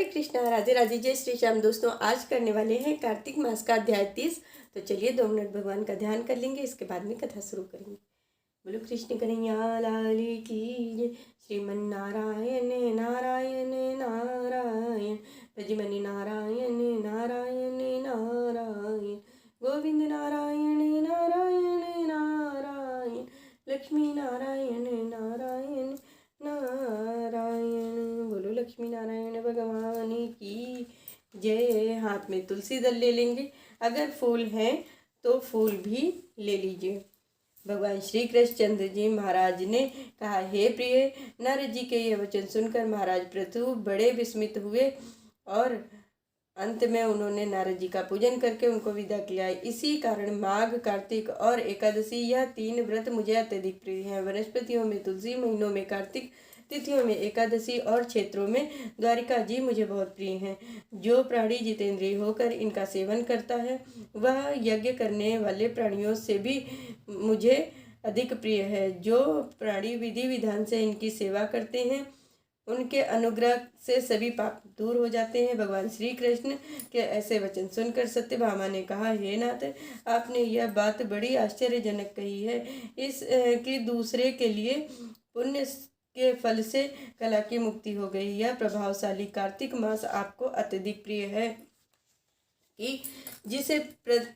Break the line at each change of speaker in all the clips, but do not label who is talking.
हरे कृष्णा, राधे राधे, जय श्री श्याम। दोस्तों, आज करने वाले हैं कार्तिक मास का अध्याय 30। तो चलिए 2 मिनट भगवान का ध्यान कर लेंगे, इसके बाद में कथा शुरू करेंगे। बोलो कृष्ण कन्हैया लाल की जय। श्रीमन नारायण नारायण नारायण, भजमनि नारायण नारायण नारायण, गोविंद नारायण नारायण नारायण, लक्ष्मी नारायण नारायण नारायण। बोलो लक्ष्मी नारायण भगवान की जय। हाथ में तुलसी दल ले लेंगे, अगर फूल हैं तो फूल भी ले लीजिए। भगवान श्री कृष्ण चंद्र जी महाराज ने कहा, हे प्रिय, नारद जी के ये वचन सुनकर महाराज पृथु बड़े विस्मित हुए और अंत में उन्होंने नारद जी का पूजन करके उनको विदा किया। इसी कारण माघ, कार्तिक और एकादशी, यह 3 व्रत मुझे अत्यधिक प्रिय हैं। वनस्पतियों में तुलसी, महीनों में कार्तिक, तिथियों में एकादशी और क्षेत्रों में द्वारिका जी मुझे बहुत प्रिय हैं। जो प्राणी जितेंद्रिय होकर इनका सेवन करता है वह यज्ञ करने वाले प्राणियों से भी मुझे अधिक प्रिय है। जो प्राणी विधि विधान से इनकी सेवा करते हैं उनके अनुग्रह से सभी पाप दूर हो जाते हैं। भगवान श्री कृष्ण के ऐसे वचन सुनकर सत्यभामा ने कहा, हे नाथ, आपने यह बात बड़ी आश्चर्यजनक कही है। इस कि दूसरे के लिए पुण्य के फल से कला की मुक्ति हो गई। यह प्रभावशाली कार्तिक मास आपको अत्यधिक प्रिय है कि जिसे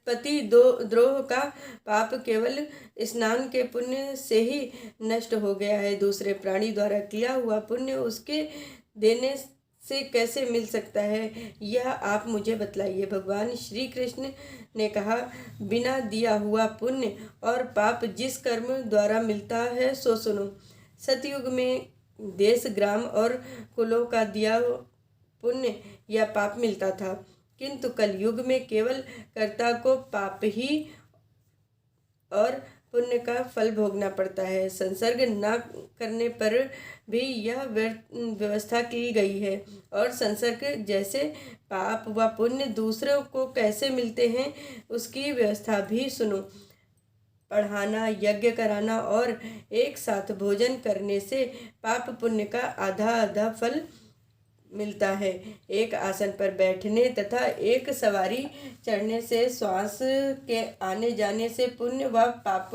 पति द्रोह का पाप केवल स्नान के पुण्य से ही नष्ट हो गया है। दूसरे प्राणी द्वारा किया हुआ पुण्य उसके देने से कैसे मिल सकता है, यह आप मुझे बतलाइए। भगवान श्री कृष्ण ने कहा, बिना दिया हुआ पुण्य और पाप जिस कर्म द्वारा मिलता है सो सुनो। सतयुग में देश, ग्राम और कुलों का दिया पुण्य या पाप मिलता था, किंतु कलयुग में केवल कर्ता को पाप ही और पुण्य का फल भोगना पड़ता है। संसर्ग न करने पर भी यह व्यवस्था की गई है। और संसर्ग जैसे पाप व पुण्य दूसरों को कैसे मिलते हैं उसकी व्यवस्था भी सुनो। पढ़ाना, यज्ञ कराना और एक साथ भोजन करने से पाप पुण्य का आधा आधा फल मिलता है। एक आसन पर बैठने तथा एक सवारी चढ़ने से, श्वास के आने जाने से पुण्य व पाप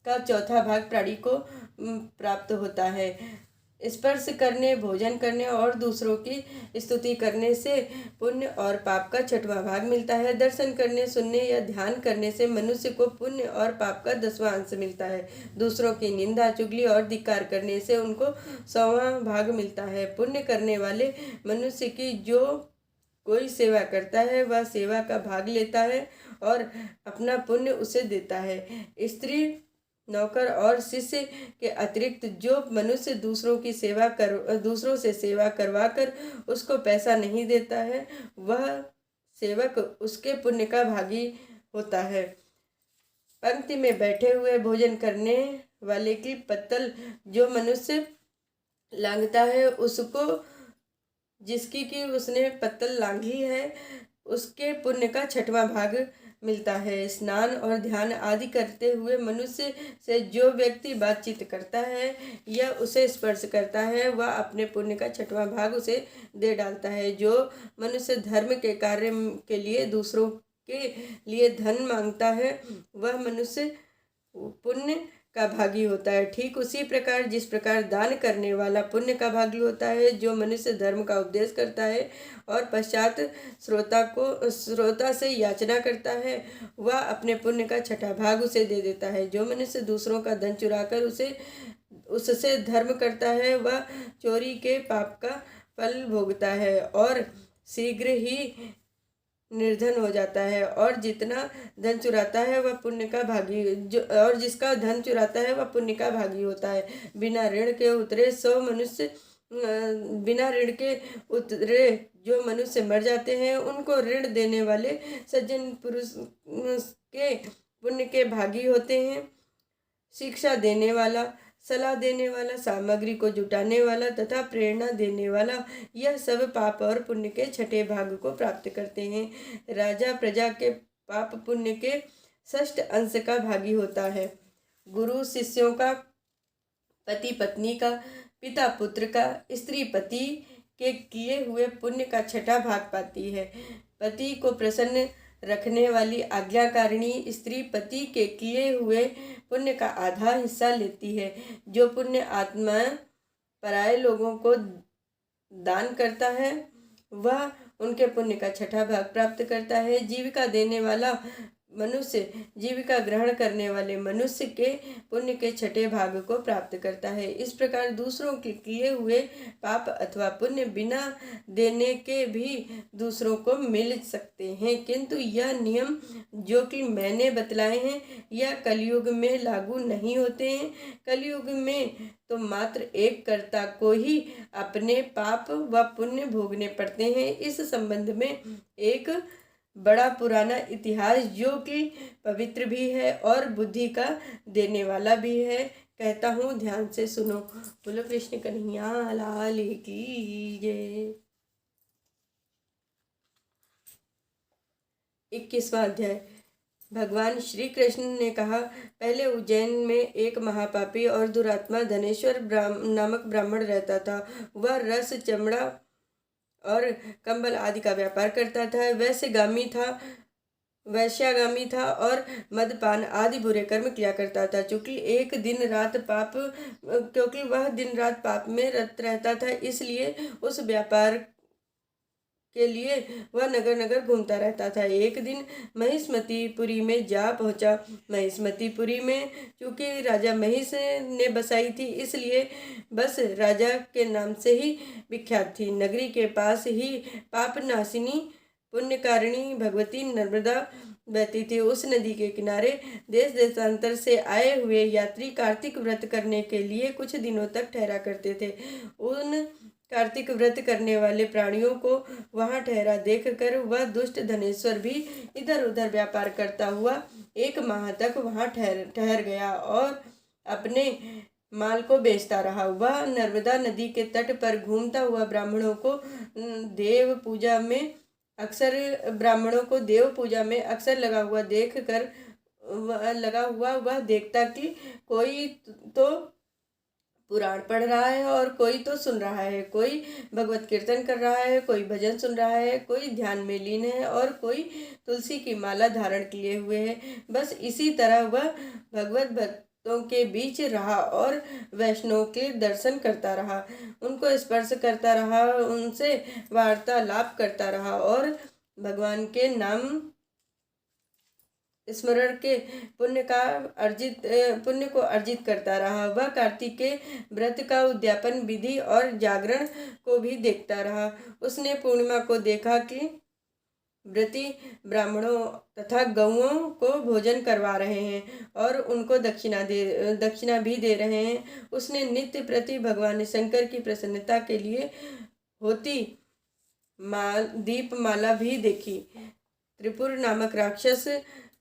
का चौथा भाग प्राणी को प्राप्त होता है। स्पर्श करने, भोजन करने और दूसरों की स्तुति करने से पुण्य और पाप का 6वां भाग मिलता है। दर्शन करने, सुनने या ध्यान करने से मनुष्य को पुण्य और पाप का 10वां अंश मिलता है। दूसरों की निंदा, चुगली और धिक्कार करने से उनको 100वां भाग मिलता है। पुण्य करने वाले मनुष्य की जो कोई सेवा करता है वह सेवा का भाग लेता है और अपना पुण्य उसे देता है। स्त्री, नौकर और शिष्य के अतिरिक्त जो मनुष्य दूसरों से सेवा करवाकर उसको पैसा नहीं देता है वह सेवक उसके पुण्य का भागी होता है। पंक्ति में बैठे हुए भोजन करने वाले की पत्तल जो मनुष्य लांघता है उसको, जिसकी कि उसने पत्तल लांघी है, उसके पुण्य का 6वां भाग मिलता है। स्नान और ध्यान आदि करते हुए मनुष्य से जो व्यक्ति बातचीत करता है या उसे स्पर्श करता है वह अपने पुण्य का 6वां भाग उसे दे डालता है। जो मनुष्य धर्म के कार्य के लिए दूसरों के लिए धन मांगता है वह मनुष्य पुण्य का भागी होता है। ठीक उसी प्रकार जिस प्रकार दान करने वाला पुण्य का भागी होता है, जो मनुष्य धर्म का उपदेश करता है और पश्चात श्रोता से याचना करता है वह अपने पुण्य का 6वां भाग उसे दे देता है। जो मनुष्य दूसरों का धन चुराकर उससे धर्म करता है वह चोरी के पाप का फल भोगता है और शीघ्र ही निर्धन हो जाता है। और जितना धन चुराता है वह पुण्य का भागी और जिसका धन चुराता है वह पुण्य का भागी होता है। बिना ऋण के उतरे जो मनुष्य मर जाते हैं उनको ऋण देने वाले सज्जन पुरुष के पुण्य के भागी होते हैं। शिक्षा देने वाला, सलाह देने वाला, सामग्री को जुटाने वाला तथा प्रेरणा देने वाला, यह सब पाप और पुण्य के 6ठे भाग को प्राप्त करते हैं। राजा प्रजा के पाप पुण्य के 6ठ अंश का भागी होता है। गुरु शिष्यों का, पति पत्नी का, पिता पुत्र का, स्त्री पति के किए हुए पुण्य का छठा भाग पाती है। पति को प्रसन्न रखने वाली आज्ञाकारिणी स्त्री पति के किए हुए पुण्य का आधा हिस्सा लेती है। जो पुण्य आत्मा पराये लोगों को दान करता है वह उनके पुण्य का छठा भाग प्राप्त करता है। जीविका देने वाला मनुष्य जीविका ग्रहण करने वाले मनुष्य के पुण्य के छठे भाग को प्राप्त करता है। इस प्रकार दूसरों के किए हुए पाप अथवा पुण्य बिना देने के भी दूसरों को मिल सकते हैं, किंतु यह नियम जो कि मैंने बतलाए हैं यह कलयुग में लागू नहीं होते हैं। कलयुग में तो मात्र एक कर्ता को ही अपने पाप व पुण्य भोगने पड़ते हैं। इस संबंध में एक बड़ा पुराना इतिहास जो कि पवित्र भी है और बुद्धि का देने वाला भी है, कहता हूँ, ध्यान से सुनो। बोलो कृष्ण कन्हैया लाल की जय। 21वां अध्याय। भगवान श्री कृष्ण ने कहा, पहले उज्जैन में एक महापापी और दुरात्मा धनेश्वर नामक ब्राह्मण रहता था। वह रस, चमड़ा और कंबल आदि का व्यापार करता था। वैश्यागामी था और मदपान आदि बुरे कर्म किया करता था। क्योंकि वह दिन रात पाप में रत रहता था, इसलिए उस व्यापार के लिए वह नगर नगर घूमता रहता था। एक दिन महिष्मतीपुरी में जा पहुंचा। महिष्मतीपुरी में चूंकि राजा महिष ने बसाई थी, इसलिए बस राजा के नाम से ही विख्यात थी। नगरी के पास ही पाप नाशिनी पुण्यकारिणी भगवती नर्मदा बहती थी। उस नदी के किनारे देश देशांतर से आए हुए यात्री कार्तिक व्रत करने के लिए कुछ दिनों तक ठहरा करते थे। उन कार्तिक व्रत करने वाले प्राणियों को वहां ठहरा देखकर वह दुष्ट धनेश्वर भी इधर उधर व्यापार करता हुआ 1 माह तक वहां ठहर गया और अपने माल को बेचता रहा। वह नर्मदा नदी के तट पर घूमता हुआ ब्राह्मणों को देव पूजा में अक्सर लगा हुआ वह देखता कि कोई तो पुराण पढ़ रहा है और कोई तो सुन रहा है, कोई भगवत कीर्तन कर रहा है, कोई भजन सुन रहा है, कोई ध्यान में लीन है और कोई तुलसी की माला धारण किए हुए है। बस इसी तरह वह भगवत भक्तों के बीच रहा और वैष्णव के दर्शन करता रहा, उनको स्पर्श करता रहा, उनसे वार्तालाप करता रहा और भगवान के नाम स्मरण के पुण्य को अर्जित करता रहा। वह कार्तिक के व्रत का उद्यापन विधि और जागरण को भी देखता रहा। उसने पूर्णिमा को देखा कि व्रती ब्राह्मणों तथा गौओं को भोजन करवा रहे हैं और उनको दक्षिणा भी दे रहे हैं। उसने नित्य प्रति भगवान शंकर की प्रसन्नता के लिए होती दीपमाला भी देखी। त्रिपुर नामक राक्षस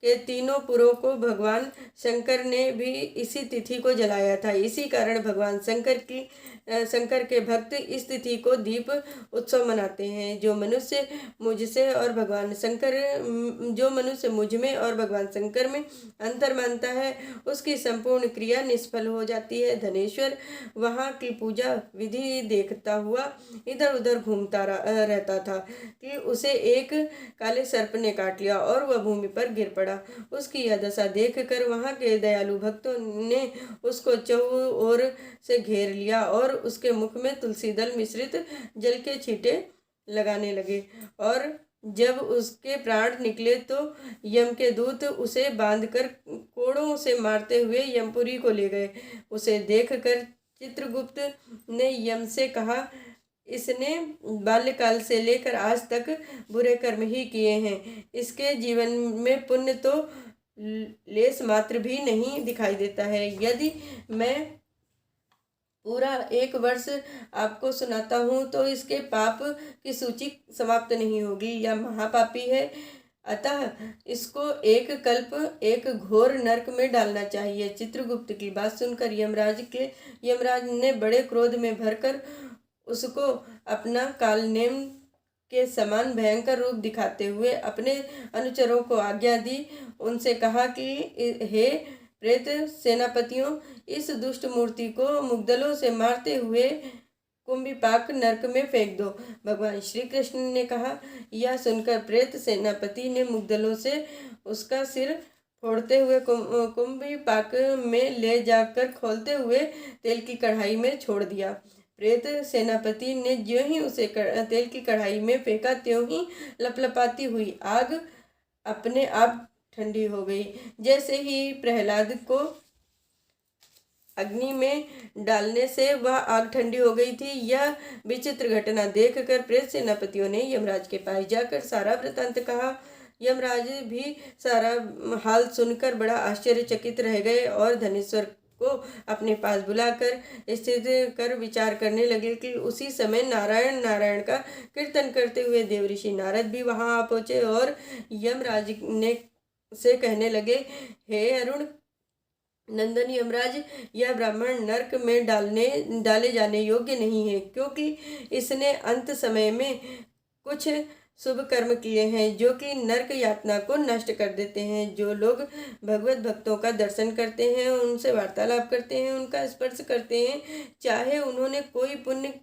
के 3 पुरों को भगवान शंकर ने भी इसी तिथि को जलाया था। इसी कारण भगवान शंकर के भक्त इस तिथि को दीप उत्सव मनाते हैं। जो मनुष्य मुझ में और भगवान शंकर में अंतर मानता है उसकी संपूर्ण क्रिया निष्फल हो जाती है। धनेश्वर वहाँ की पूजा विधि देखता हुआ इधर उधर घूमता रहता था कि उसे एक काले सर्प ने काट लिया और वह भूमि पर गिर पड़ा। उसकी यह दशा देखकर वहां के दयालु भक्तों ने उसको चहुओर से घेर लिया और उसके मुख में तुलसी दल मिश्रित जल के छींटे लगाने लगे और जब उसके प्राण निकले तो यम के दूत उसे बांधकर कोड़ों से मारते हुए यमपुरी को ले गए। उसे देखकर चित्रगुप्त ने यम से कहा, इसने बाल्यकाल से लेकर आज तक बुरे कर्म ही किए हैं। इसके जीवन में पुण्य तो लेस मात्र भी नहीं दिखाई देता है। यदि मैं पूरा 1 वर्ष आपको सुनाता हूँ तो इसके पाप की सूची समाप्त नहीं होगी। यह महापापी है, अतः इसको एक कल्प एक घोर नरक में डालना चाहिए। चित्रगुप्त की बात सुनकर यमराज ने बड़े क्रोध में भरकर उसको अपना कालनेम के समान भयंकर रूप दिखाते हुए अपने अनुचरों को आज्ञा दी। उनसे कहा कि हे प्रेत सेनापतियों, इस दुष्ट मूर्ति को मुग्दलों से मारते हुए कुंभिपाक नरक में फेंक दो। भगवान श्री कृष्ण ने कहा। यह सुनकर प्रेत सेनापति ने मुग्दलों से उसका सिर फोड़ते हुए कुंभिपाक में ले जाकर खोलते हुए तेल की कढ़ाई में छोड़ दिया। प्रेत सेनापति ने ज्यों ही उसे तेल की कढ़ाई में फेंका त्यों ही लपलपाती हुई आग अपने आप ठंडी हो गई। जैसे ही प्रहलाद को अग्नि में डालने से वह आग ठंडी हो गई थी। यह विचित्र घटना देखकर प्रेत सेनापतियों ने यमराज के पास जाकर सारा वृतांत कहा। यमराज भी सारा हाल सुनकर बड़ा आश्चर्यचकित रह गए और धनेश्वर को अपने पास बुलाकर स्थित कर विचार करने लगे कि उसी समय नारायण नारायण का कीर्तन करते हुए देवऋषि नारद भी वहां आ पहुंचे और यमराज ने से कहने लगे, हे अरुण नंदन यमराज, यह ब्राह्मण नरक में डाले जाने योग्य नहीं है, क्योंकि इसने अंत समय में कुछ शुभ कर्म किए हैं जो कि नरक यातना को नष्ट कर देते हैं। जो लोग भगवत भक्तों का दर्शन करते हैं, उनसे वार्तालाप करते हैं, उनका स्पर्श करते हैं, चाहे उन्होंने कोई पुण्य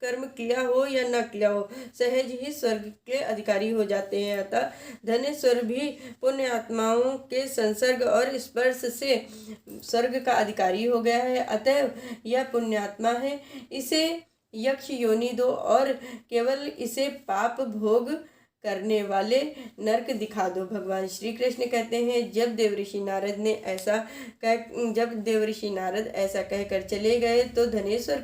कर्म किया हो या न किया हो, सहज ही स्वर्ग के अधिकारी हो जाते हैं। अतः धनेश्वर भी पुण्य आत्माओं के संसर्ग और स्पर्श से स्वर्ग का अधिकारी हो गया है। अतः यह पुण्यात्मा है, इसे यक्ष योनि दो और केवल इसे पाप भोग करने वाले नरक दिखा दो। भगवान श्री कृष्ण कहते हैं, जब देवऋषि नारद ऐसा कहकर चले गए तो धनेश्वर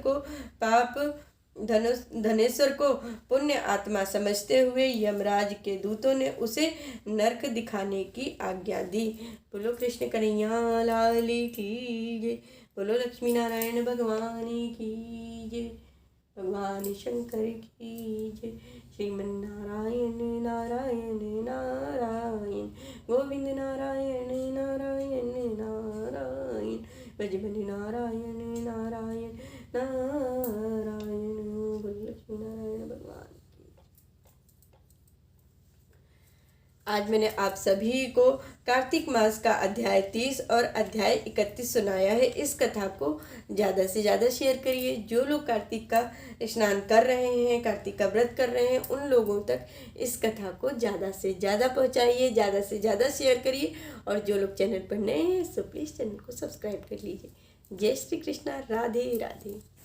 को पुण्य आत्मा समझते हुए यमराज के दूतों ने उसे नरक दिखाने की आज्ञा दी। बोलो कृष्ण कन्हैया लाल की जय। बोलो लक्ष्मी नारायण भगवान की जय। भगवान शंकर की जय। श्रीमन नारायण नारायण नारायण गोविंद नारायण नारायण नारायण भजबन नारायण नारायण नारायण। बोलो लक्ष्मी नारायण भगवान की। आज मैंने आप सभी को कार्तिक मास का अध्याय 30 और अध्याय 31 सुनाया है। इस कथा को ज़्यादा से ज़्यादा शेयर करिए। जो लोग कार्तिक का स्नान कर रहे हैं, कार्तिक का व्रत कर रहे हैं, उन लोगों तक इस कथा को ज़्यादा से ज़्यादा पहुंचाइए, ज़्यादा से ज़्यादा शेयर करिए। और जो लोग चैनल पर नए हैं सो प्लीज़ चैनल को सब्सक्राइब कर लीजिए। जय श्री कृष्णा, राधे राधे।